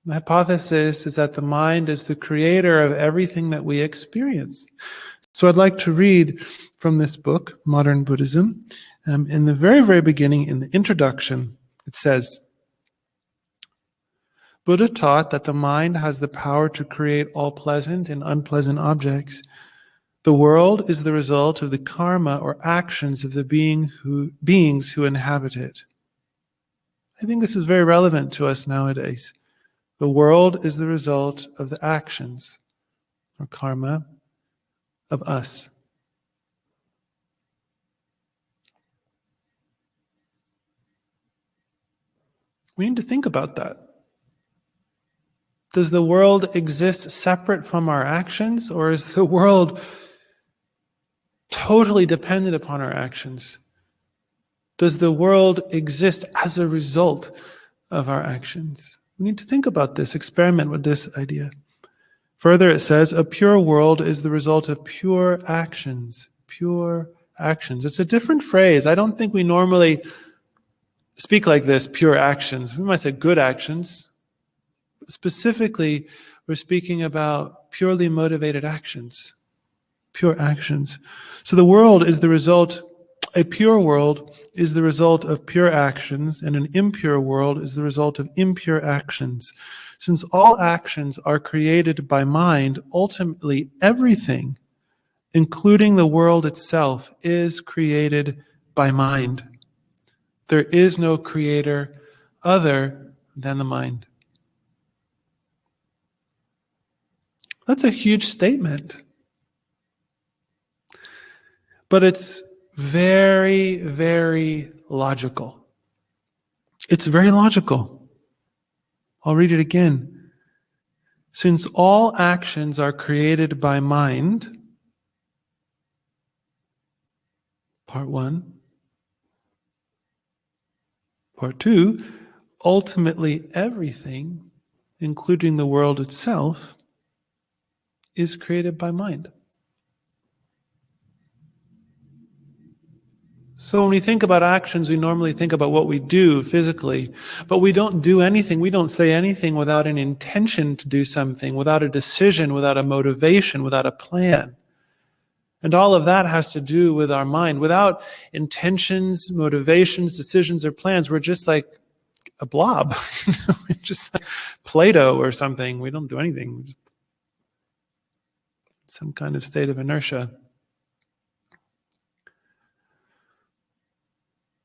The hypothesis is that the mind is the creator of everything that we experience. So I'd like to read from this book, Modern Buddhism. In the very, very beginning, in the introduction, it says, Buddha taught that the mind has the power to create all pleasant and unpleasant objects. The world is the result of the karma or actions of the beings who inhabit it. I think this is very relevant to us nowadays. The world is the result of the actions or karma of us. We need to think about that. Does the world exist separate from our actions, or is the world totally dependent upon our actions? Does the world exist as a result of our actions? We need to think about this, experiment with this idea. Further, it says, a pure world is the result of pure actions. Pure actions. It's a different phrase. I don't think we normally speak like this, pure actions. We might say good actions. Specifically, we're speaking about purely motivated actions. Pure actions. So the world is the result, a pure world is the result of pure actions, and an impure world is the result of impure actions. Since all actions are created by mind, ultimately everything, including the world itself, is created by mind. There is no creator other than the mind. That's a huge statement. But it's very, very logical. It's very logical. I'll read it again. Since all actions are created by mind, part 1. Part 2, ultimately everything, including the world itself, is created by mind. So when we think about actions, we normally think about what we do physically, but we don't do anything, we don't say anything without an intention to do something, without a decision, without a motivation, without a plan. And all of that has to do with our mind. Without intentions, motivations, decisions, or plans, we're just like a blob. We're just like Play-Doh or something. We don't do anything. Some kind of state of inertia.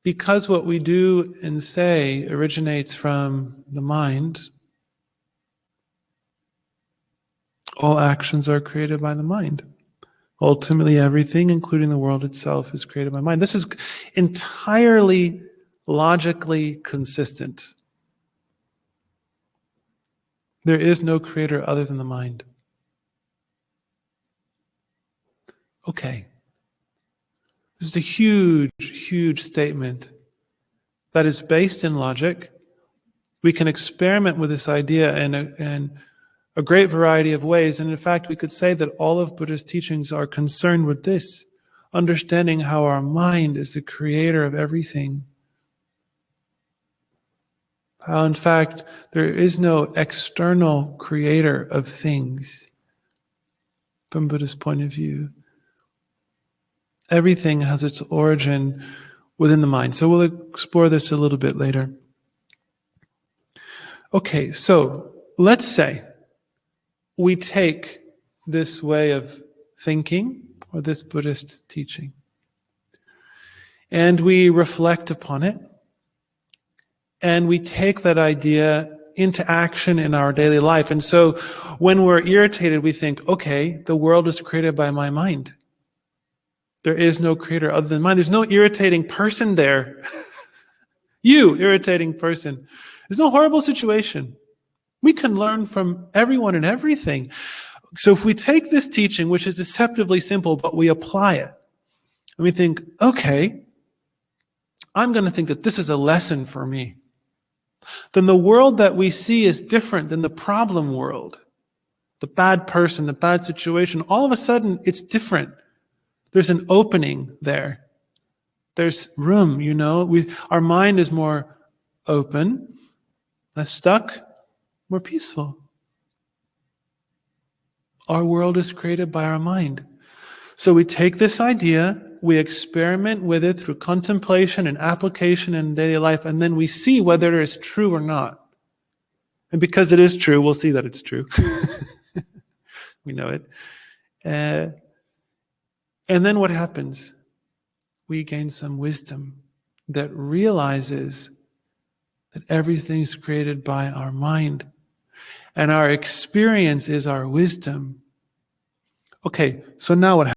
Because what we do and say originates from the mind, all actions are created by the mind. Ultimately, everything, including the world itself, is created by mind. This is entirely logically consistent. There is no creator other than the mind. Okay. This is a huge, huge statement that is based in logic. We can experiment with this idea in a great variety of ways. And in fact, we could say that all of Buddha's teachings are concerned with this, understanding how our mind is the creator of everything. How, in fact, there is no external creator of things from Buddha's point of view. Everything has its origin within the mind. So we'll explore this a little bit later. Okay, so let's say we take this way of thinking, or this Buddhist teaching, and we reflect upon it, and we take that idea into action in our daily life. And so when we're irritated, we think, okay, the world is created by my mind. There is no creator other than mind. There's no irritating person there. You, irritating person. There's no horrible situation. We can learn from everyone and everything. So if we take this teaching, which is deceptively simple, but we apply it, and we think, okay, I'm going to think that this is a lesson for me. Then the world that we see is different than the problem world. The bad person, the bad situation, all of a sudden it's different. There's an opening there. There's room, our mind is more open, less stuck, more peaceful. Our world is created by our mind. So we take this idea, we experiment with it through contemplation and application in daily life, and then we see whether it is true or not. And because it is true, we'll see that it's true. We know it. And then what happens? We gain some wisdom that realizes that everything's created by our mind. And our experience is our wisdom. Okay, so now what happens?